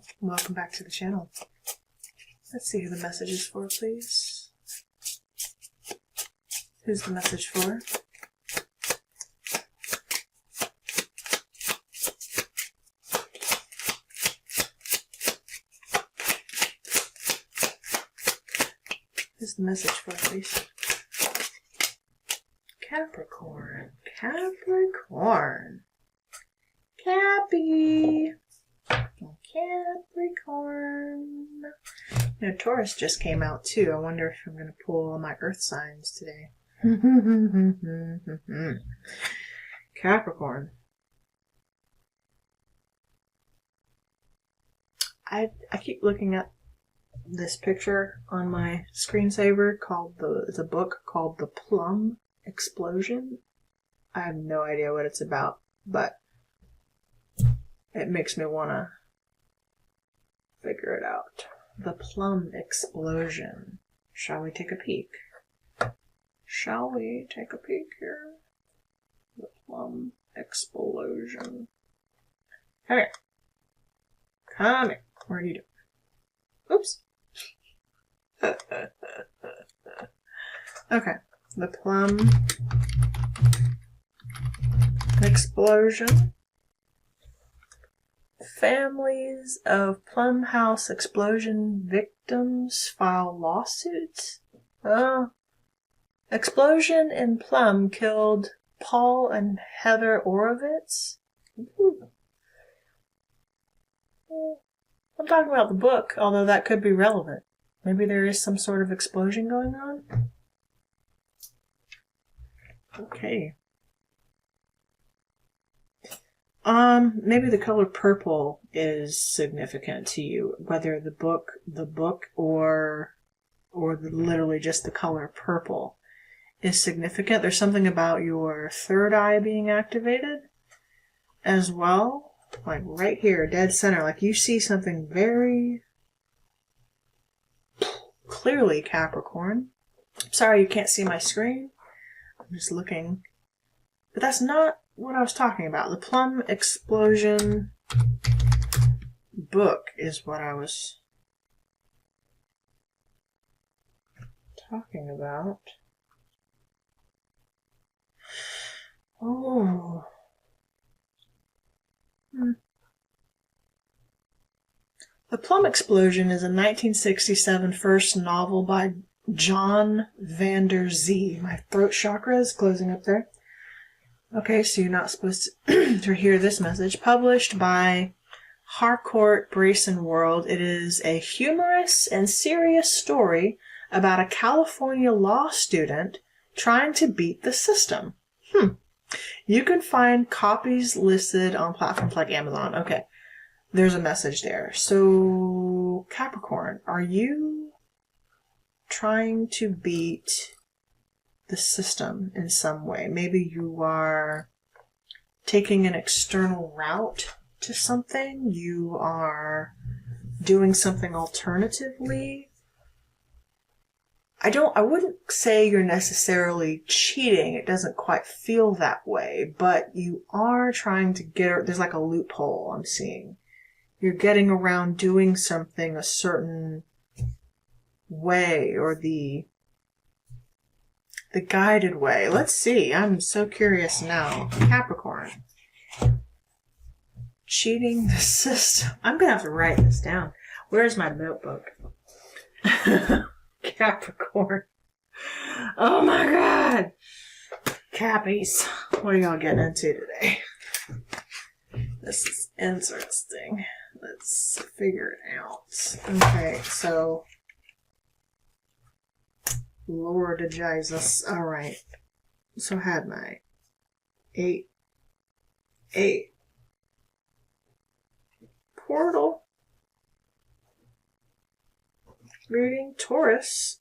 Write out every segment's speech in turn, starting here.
Hello, welcome back to the channel. Let's see who the message is for, please. Who's the message for? Who's the message for, please? Capricorn. Capricorn. Cappy. Capricorn. You know, Taurus just came out too. I wonder if I'm going to pull all my earth signs today. Capricorn. I keep looking at this picture on my screensaver called it's a book called The Plum Explosion. I have no idea what it's about, but it makes me want to figure it out. The Plum Explosion. Shall we take a peek? Shall we take a peek here? The Plum Explosion. Come here. Come here. What are you doing? Oops. Okay. The Plum Explosion. Families of Plum House explosion victims file lawsuits. Explosion in Plum killed Paul and Heather Orovitz. Ooh. I'm talking about the book, although that could be relevant. Maybe there is some sort of explosion going on. Okay. Maybe the color purple is significant to you, whether the book or literally just the color purple is significant. There's something about your third eye being activated as well, like right here, dead center, like you see something very clearly, Capricorn. Sorry you can't see my screen. I'm just looking. But that's not what I was talking about. The Plum Explosion book is what I was talking about. Oh. The Plum Explosion is a 1967 first novel by John Vander Zee. My throat chakra is closing up there. Okay, so you're not supposed to hear this message. Published by Harcourt Brace World, it is a humorous and serious story about a California law student trying to beat the system. You can find copies listed on platforms like Amazon. Okay, there's a message there. So, Capricorn, are you trying to beat the system in some way? Maybe you are taking an external route to something. You are doing something alternatively. I wouldn't say you're necessarily cheating. It doesn't quite feel that way, but you are trying to there's like a loophole I'm seeing. You're getting around doing something a certain way, or the guided way. Let's see. I'm so curious now. Capricorn. Cheating the system. I'm going to have to write this down. Where's my notebook? Capricorn. Oh my God. Cappies. What are y'all getting into today? This is interesting. Let's figure it out. Okay, so Lord Jesus. All right. So I had my 8 portal reading. Taurus.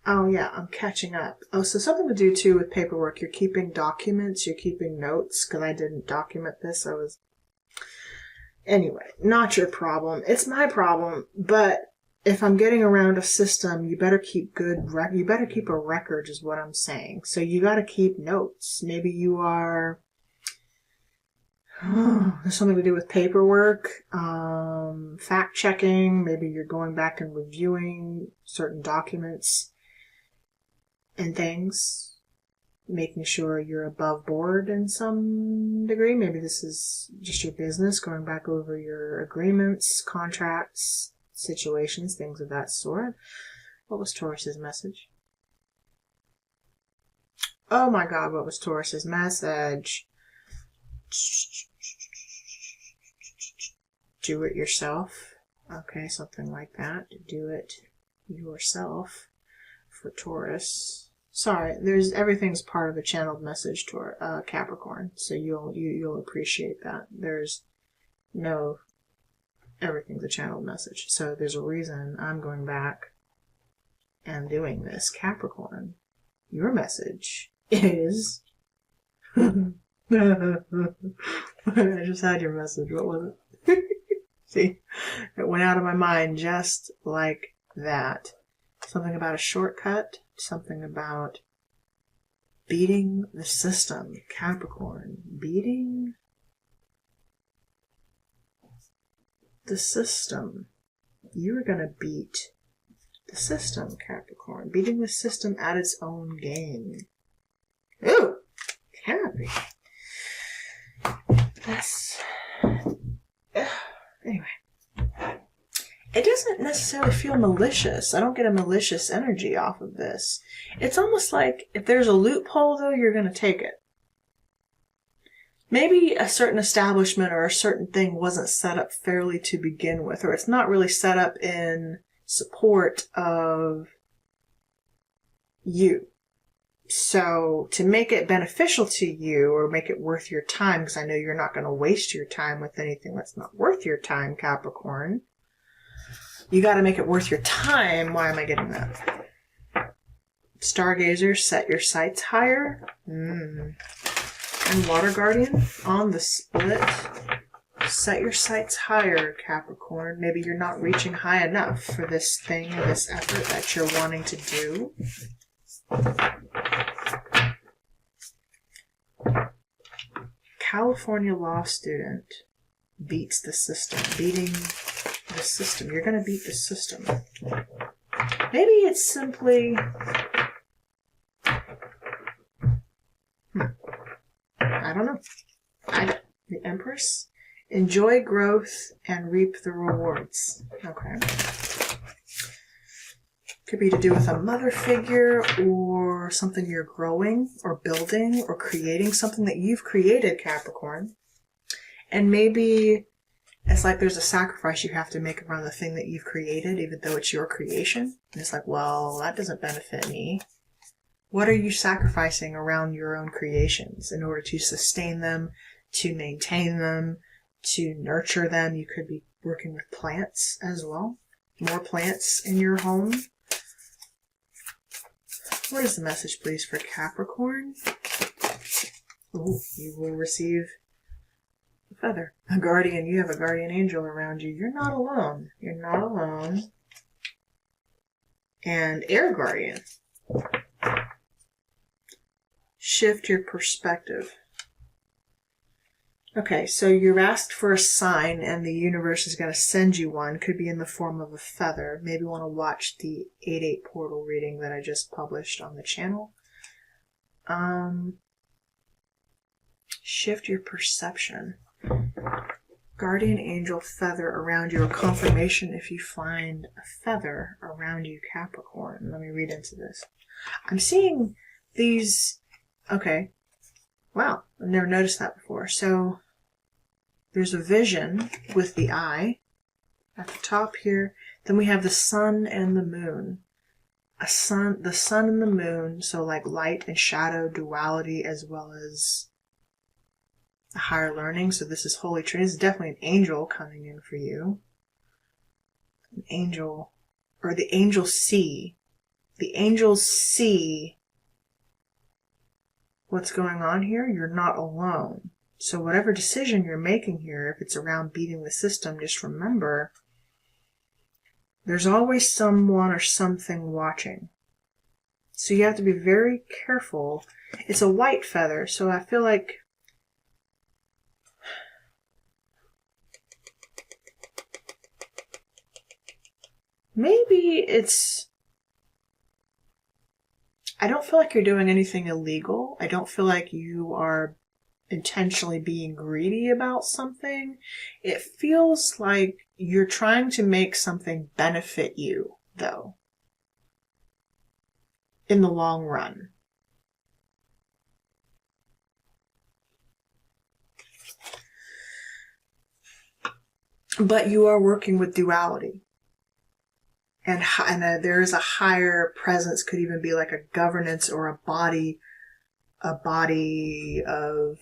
Oh yeah, I'm catching up. Oh, so something to do too with paperwork. You're keeping documents. You're keeping notes, because I didn't document this. Anyway, not your problem. It's my problem, but if I'm getting around a system, you better keep you better keep a record is what I'm saying. So you got to keep notes. Maybe you are There's something to do with paperwork, fact checking. Maybe you're going back and reviewing certain documents and things, making sure you're above board in some degree. Maybe this is just your business, going back over your agreements, contracts, situations, things of that sort. What was Taurus's message? Oh my God, what was Taurus's message? Do it yourself. Okay, something like that. Do it yourself for Taurus. Sorry, everything's part of a channeled message to Capricorn, so you'll appreciate that. Everything's a channeled message. So there's a reason I'm going back and doing this. Capricorn, your message is I just had your message. What was it? See, it went out of my mind just like that. Something about a shortcut, something about beating the system. Capricorn, beating the system. You're going to beat the system, Capricorn. Beating the system at its own game. Ooh, Cappy. That's... Anyway. It doesn't necessarily feel malicious. I don't get a malicious energy off of this. It's almost like if there's a loophole, though, you're going to take it. Maybe a certain establishment or a certain thing wasn't set up fairly to begin with, or it's not really set up in support of you. So to make it beneficial to you or make it worth your time, because I know you're not going to waste your time with anything that's not worth your time, Capricorn. You got to make it worth your time. Why am I getting that? Stargazer, set your sights higher. And Water Guardian on the split. Set your sights higher, Capricorn. Maybe you're not reaching high enough for this thing or this effort that you're wanting to do. California law student beats the system. Beating the system. You're going to beat the system. Maybe it's simply... I don't know. The Empress? Enjoy growth and reap the rewards. Okay. Could be to do with a mother figure or something you're growing or building or creating, something that you've created, Capricorn. And maybe it's like there's a sacrifice you have to make around the thing that you've created, even though it's your creation. And it's like, well, that doesn't benefit me. What are you sacrificing around your own creations in order to sustain them, to maintain them, to nurture them? You could be working with plants as well. More plants in your home. What is the message, please, for Capricorn? Ooh, you will receive a feather. A guardian. You have a guardian angel around you. You're not alone. You're not alone. And air guardian. Shift your perspective. Okay, so you've asked for a sign and the universe is going to send you one. Could be in the form of a feather. Maybe you want to watch the 8/8 portal reading that I just published on the channel. Shift your perception. Guardian angel feather around you, or confirmation if you find a feather around you, Capricorn. Let me read into this. I'm seeing these... Okay. Wow, I've never noticed that before. So there's a vision with the eye at the top here. Then we have the sun and the moon. The sun and the moon, so like light and shadow duality, as well as a higher learning. So this is Holy Trinity. This is definitely an angel coming in for you. An angel, or the angels see. The angels see what's going on here. You're not alone. So whatever decision you're making here, if it's around beating the system, just remember there's always someone or something watching. So you have to be very careful. It's a white feather, so I feel like maybe it's, I don't feel like you're doing anything illegal. I don't feel like you are intentionally being greedy about something. It feels like you're trying to make something benefit you, though, in the long run. But you are working with duality. And there is a higher presence, could even be like a governance or a body of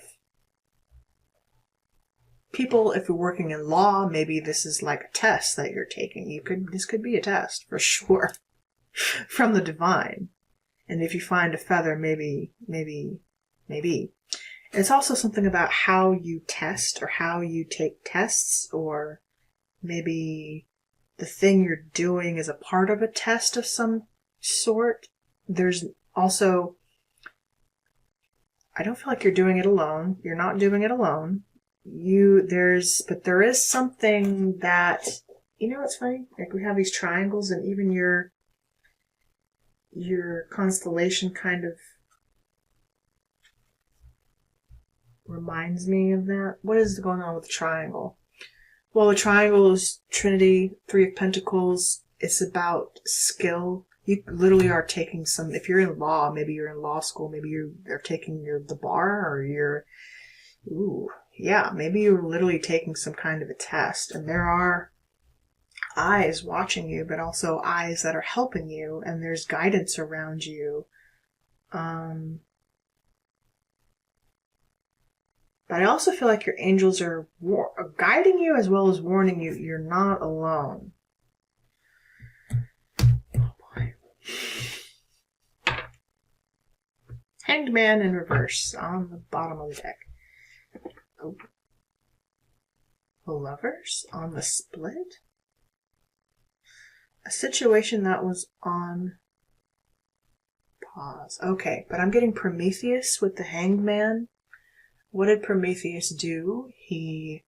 people. If you're working in law, maybe this is like a test that you're taking. This could be a test for sure from the divine. And if you find a feather, maybe. It's also something about how you test or how you take tests, or maybe the thing you're doing is a part of a test of some sort. There's also, I don't feel like you're doing it alone. You're not doing it alone. But there is something that, you know, it's funny. Like we have these triangles, and even your constellation kind of reminds me of that. What is going on with the triangle? Well, the triangle is Trinity, Three of Pentacles. It's about skill. You literally are taking some, if you're in law, maybe you're in law school, maybe they're taking the bar, or maybe you're literally taking some kind of a test, and there are eyes watching you, but also eyes that are helping you, and there's guidance around you. But I also feel like your angels are guiding you as well as warning you. You're not alone. Oh boy. Hanged Man in reverse on the bottom of the deck. Oh. The Lovers on the split. A situation that was on pause. Okay, but I'm getting Prometheus with the Hanged Man. What did Prometheus do? He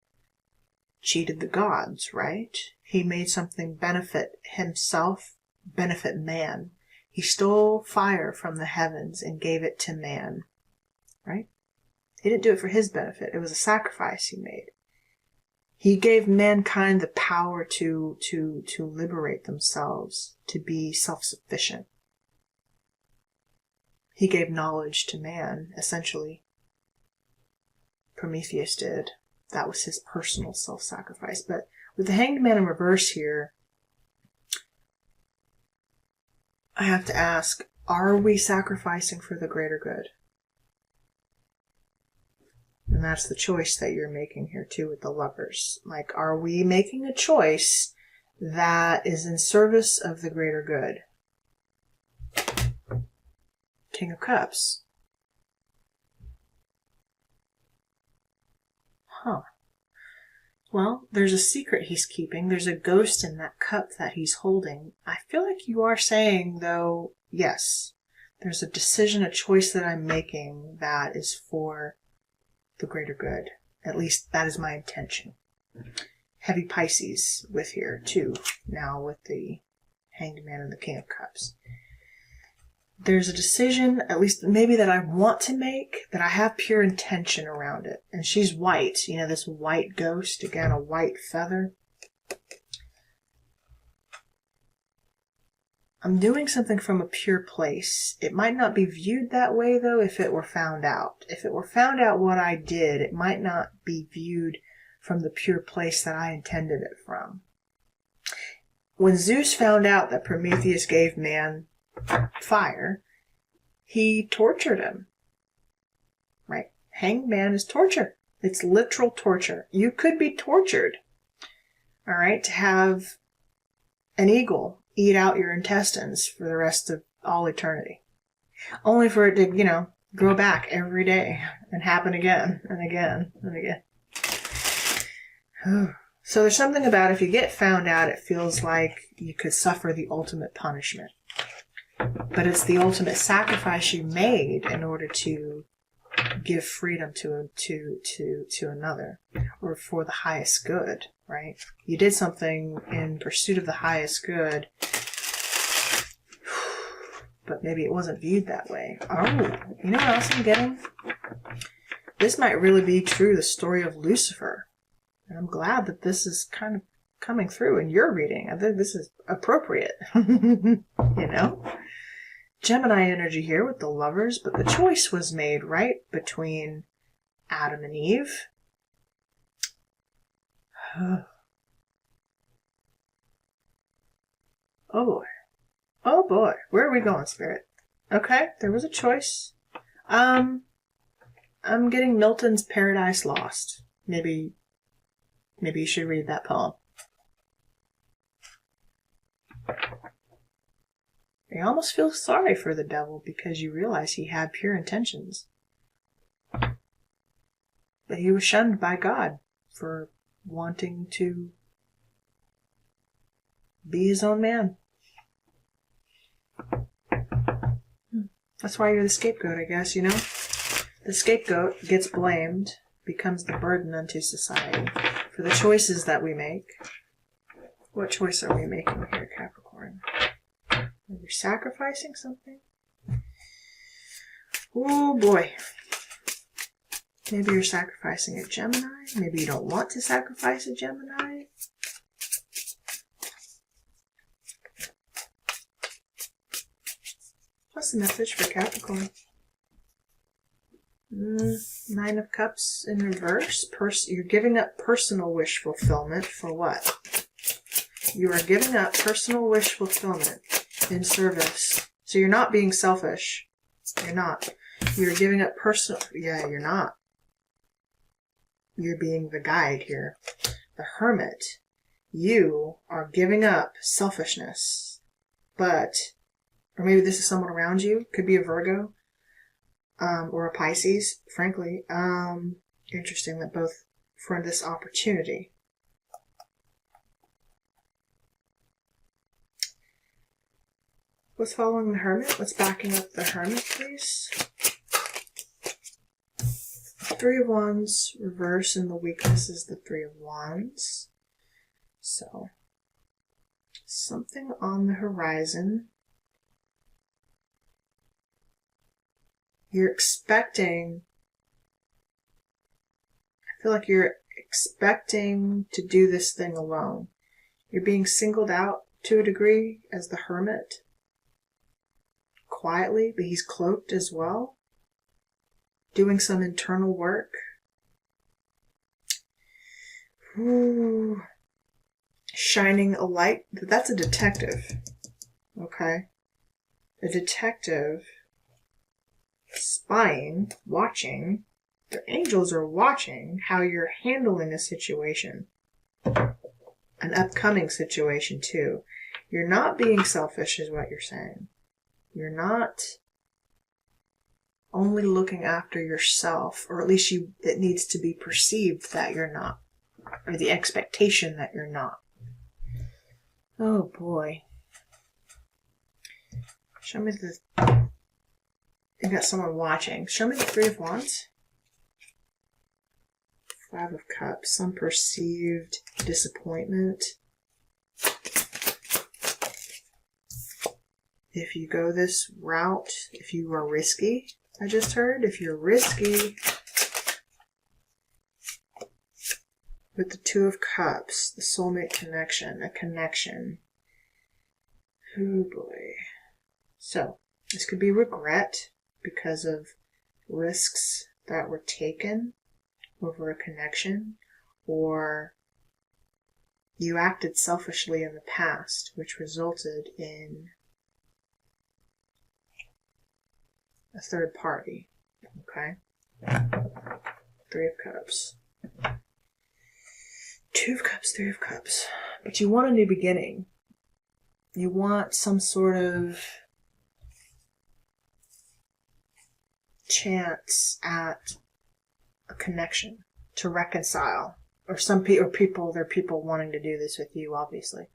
cheated the gods, right? He made something benefit himself, benefit man. He stole fire from the heavens and gave it to man, right? He didn't do it for his benefit. It was a sacrifice he made. He gave mankind the power to liberate themselves, to be self-sufficient. He gave knowledge to man, essentially. Prometheus did. That was his personal self-sacrifice. But with the Hanged Man in reverse here, I have to ask, are we sacrificing for the greater good? And that's the choice that you're making here too with the Lovers. Like, are we making a choice that is in service of the greater good? King of Cups. Huh. Well, there's a secret he's keeping. There's a ghost in that cup that he's holding. I feel like you are saying, though, yes, there's a decision, a choice that I'm making that is for the greater good. At least that is my intention. Heavy Pisces with here, too, now with the Hanged Man and the King of Cups. There's a decision, at least maybe that I want to make, that I have pure intention around it. And she's white, you know, this white ghost, again, a white feather. I'm doing something from a pure place. It might not be viewed that way, though, if it were found out. If it were found out what I did, it might not be viewed from the pure place that I intended it from. When Zeus found out that Prometheus gave man fire, he tortured him. Right? Hanged man is torture. It's literal torture. You could be tortured. All right? To have an eagle eat out your intestines for the rest of all eternity. Only for it to, you know, grow back every day and happen again and again and again. So there's something about if you get found out, it feels like you could suffer the ultimate punishment. But it's the ultimate sacrifice you made in order to give freedom to another, or for the highest good right? You did something in pursuit of the highest good, but maybe it wasn't viewed that way. Oh, you know what else I'm getting? This might really be true, the story of Lucifer. And I'm glad that this is kind of coming through in your reading. I think this is appropriate. You know? Gemini energy here with the Lovers, but the choice was made, right, between Adam and Eve. Oh boy. Oh boy. Where are we going, Spirit? Okay, there was a choice. I'm getting Milton's Paradise Lost. Maybe you should read that poem. You almost feel sorry for the devil because you realize he had pure intentions. But he was shunned by God for wanting to be his own man. That's why you're the scapegoat, I guess, you know? The scapegoat gets blamed, becomes the burden unto society for the choices that we make. What choice are we making here, Capricorn? Are we sacrificing something? Oh boy. Maybe you're sacrificing a Gemini. Maybe you don't want to sacrifice a Gemini. What's the message for Capricorn? Nine of Cups in reverse. You're giving up personal wish fulfillment for what? You are giving up personal wish fulfillment in service. So you're not being selfish. You're not. You're giving up personal... Yeah, you're not. You're being the guide here. The Hermit. You are giving up selfishness. But... Or maybe this is someone around you. Could be a Virgo. Or a Pisces, frankly. Interesting that both for this opportunity. What's following the Hermit? What's backing up the Hermit, please? Three of Wands, reverse, and the weakness is the Three of Wands. So, something on the horizon. You're expecting, I feel like you're expecting to do this thing alone. You're being singled out to a degree as the Hermit, quietly, but he's cloaked as well, doing some internal work. Ooh. Shining a light. That's a detective, okay? A detective spying, watching, the angels are watching how you're handling a situation. An upcoming situation, too. You're not being selfish, is what you're saying. You're not only looking after yourself, or at least it needs to be perceived that you're not, or the expectation that you're not. Oh, boy. Show me the... You got someone watching. Show me the Three of Wands. Five of Cups. Some perceived disappointment. If you go this route, if you are risky, I just heard. If you're risky, with the Two of Cups, the soulmate connection, a connection. Oh boy. So, this could be regret because of risks that were taken over a connection, or you acted selfishly in the past, which resulted in a third party. Okay? Three of Cups. Two of Cups, Three of Cups. But you want a new beginning. You want some sort of chance at a connection to reconcile, or there are people wanting to do this with you, obviously.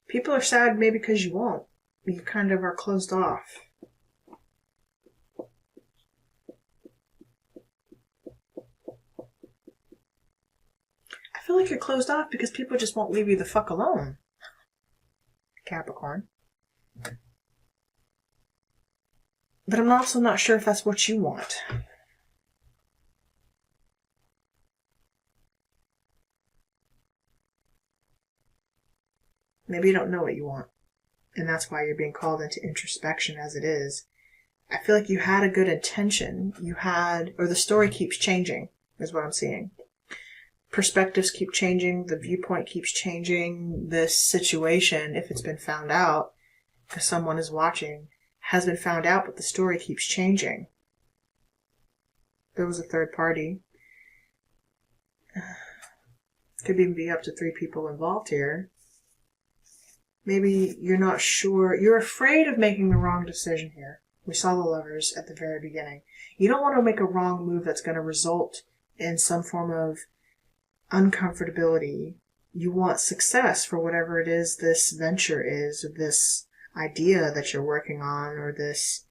People are sad maybe because you won't. You kind of are closed off. feel like you're closed off because people just won't leave you the fuck alone. Capricorn. But I'm also not sure if that's what you want. Maybe you don't know what you want. And that's why you're being called into introspection as it is. I feel like you had a good intention. Or the story keeps changing, is what I'm seeing. Perspectives keep changing. The viewpoint keeps changing. This situation, if it's been found out, because someone is watching, has been found out, but the story keeps changing. There was a third party. Could even be up to 3 people involved here. Maybe you're not sure. You're afraid of making the wrong decision here. We saw the Lovers at the very beginning. You don't want to make a wrong move that's going to result in some form of uncomfortability. You want success for whatever it is this venture is, or this idea that you're working on, or this.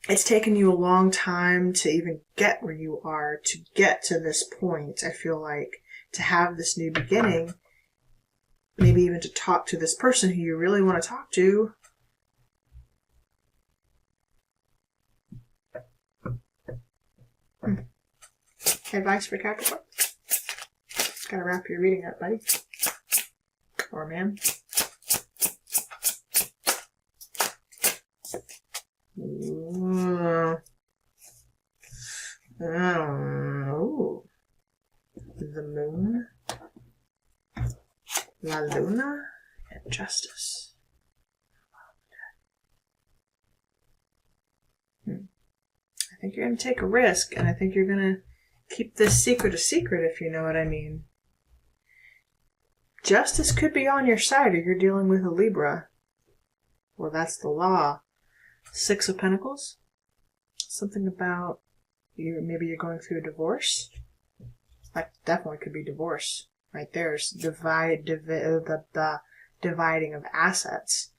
It's taken you a long time to even get where you are, to get to this point, I feel like, to have this new beginning. Maybe even to talk to this person who you really want to talk to. Advice for Capricorn? Gotta wrap your reading up, buddy. Or man. Ooh. The moon. La Luna and Justice. I think you're going to take a risk, and I think you're going to keep this secret a secret, if you know what I mean. Justice could be on your side, or you're dealing with a Libra. Well, that's the law. 6 of Pentacles. Something about maybe you're going through a divorce. That definitely could be divorce. Right there's the dividing of assets.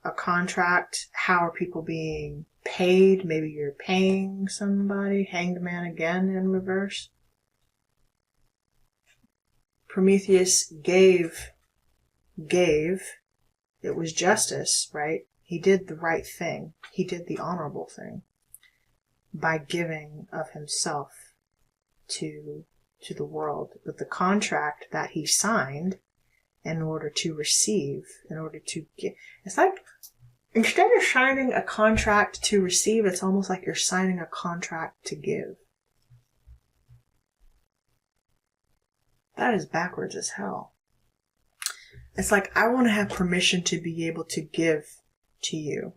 A contract. How are people being paid? Maybe you're paying somebody. Hanged Man again in reverse. Prometheus gave. It was justice, right? He did the right thing. He did the honorable thing by giving of himself to the world. But the contract that he signed in order to receive, in order to get, it's like, instead of signing a contract to receive, it's almost like you're signing a contract to give. That is backwards as hell. It's like, I want to have permission to be able to give to you.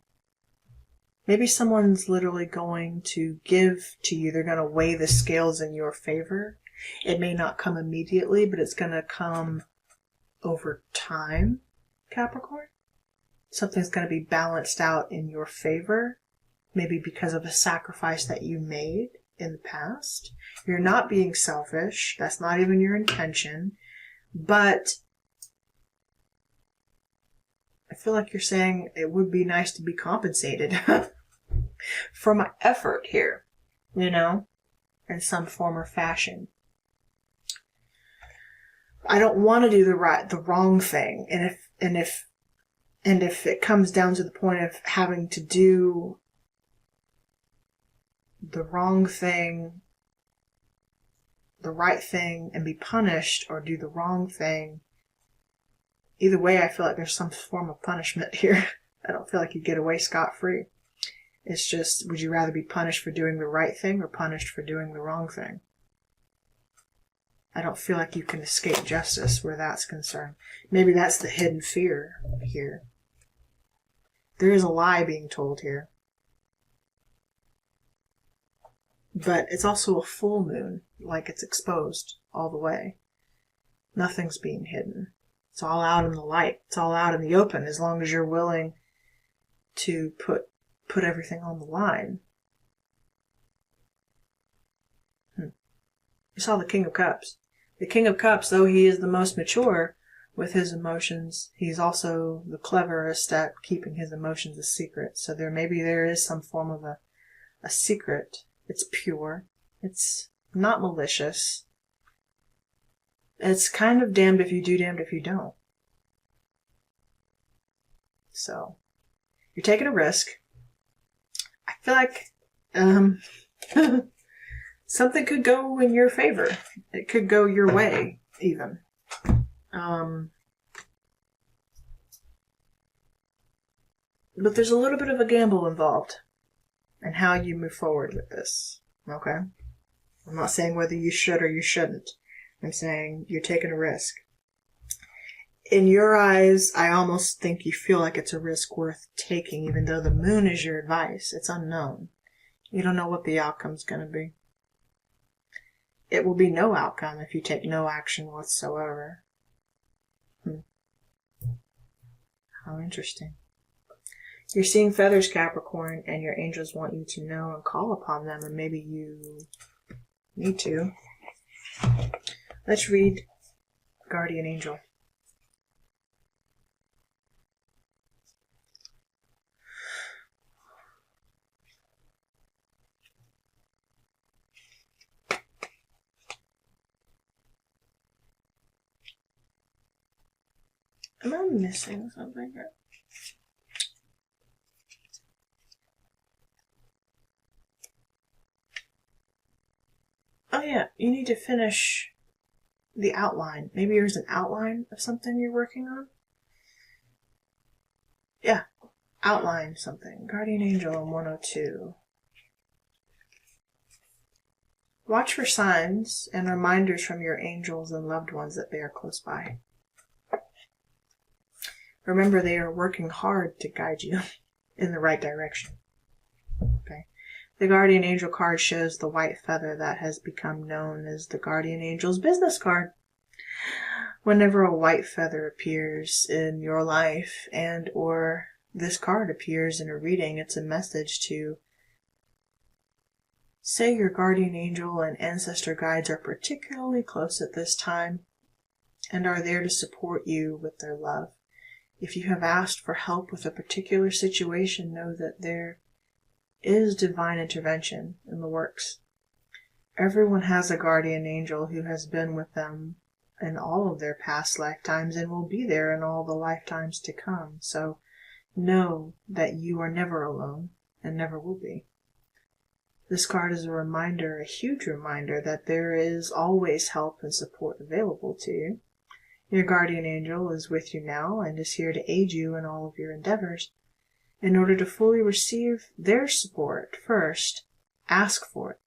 Maybe someone's literally going to give to you. They're going to weigh the scales in your favor. It may not come immediately, but it's going to come over time, Capricorn. Something's going to be balanced out in your favor, maybe because of a sacrifice that you made in the past. You're not being selfish. That's not even your intention. But I feel like you're saying it would be nice to be compensated for my effort here, you know, in some form or fashion. I don't want to do the wrong thing. And if it comes down to the point of having to do the wrong thing, the right thing, and be punished, or do the wrong thing, either way, I feel like there's some form of punishment here. I don't feel like you get away scot-free. It's just, would you rather be punished for doing the right thing or punished for doing the wrong thing? I don't feel like you can escape justice where that's concerned. Maybe that's the hidden fear here. There is a lie being told here. But it's also a full moon, like it's exposed all the way. Nothing's being hidden. It's all out in the light. It's all out in the open, as long as you're willing to put everything on the line. You saw the King of Cups. The King of Cups, though he is the most mature with his emotions, he's also the cleverest at keeping his emotions a secret. So there is some form of a secret. It's pure. It's not malicious. It's kind of damned if you do, damned if you don't. So, you're taking a risk. I feel like something could go in your favor. It could go your way, even. But there's a little bit of a gamble involved in how you move forward with this. Okay? I'm not saying whether you should or you shouldn't. I'm saying you're taking a risk. In your eyes, I almost think you feel like it's a risk worth taking, even though the moon is your advice. It's unknown. You don't know what the outcome's going to be. It will be no outcome if you take no action whatsoever. How interesting. You're seeing feathers, Capricorn, and your angels want you to know and call upon them, and maybe you need to. Let's read Guardian Angel. Am I missing something here? Oh yeah, you need to finish the outline. Maybe there's an outline of something you're working on? Yeah, outline something. Guardian Angel in 102. Watch for signs and reminders from your angels and loved ones that they are close by. Remember, they are working hard to guide you in the right direction. Okay. The Guardian Angel card shows the white feather that has become known as the Guardian Angel's business card. Whenever a white feather appears in your life and or this card appears in a reading, it's a message to say your guardian angel and ancestor guides are particularly close at this time and are there to support you with their love. If you have asked for help with a particular situation, know that there is divine intervention in the works. Everyone has a guardian angel who has been with them in all of their past lifetimes and will be there in all the lifetimes to come. So know that you are never alone and never will be. This card is a reminder, a huge reminder, that there is always help and support available to you. Your guardian angel is with you now and is here to aid you in all of your endeavors. In order to fully receive their support, first, ask for it,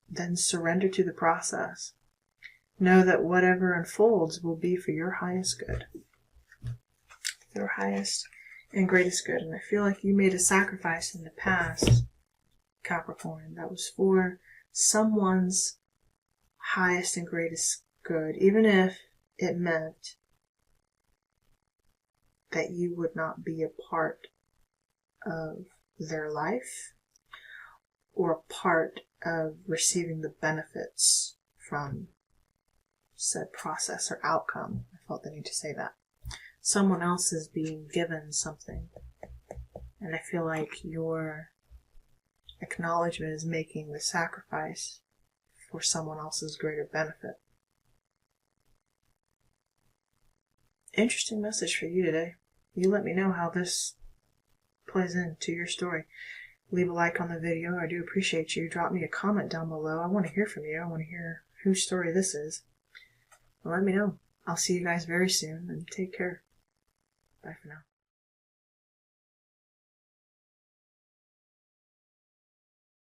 then surrender to the process. Know that whatever unfolds will be for your highest good. Your highest and greatest good. And I feel like you made a sacrifice in the past, Capricorn, that was for someone's highest and greatest good, even if it meant that you would not be a part of their life or a part of receiving the benefits from said process or outcome. I felt the need to say that. Someone else is being given something, and I feel like your acknowledgement is making the sacrifice for someone else's greater benefit. Interesting message for you today. You let me know how this plays into your story. Leave a like on the video. I do appreciate you. Drop me a comment down below. I want to hear from you. I want to hear whose story this is. Well, let me know. I'll see you guys very soon, and take care. Bye for now.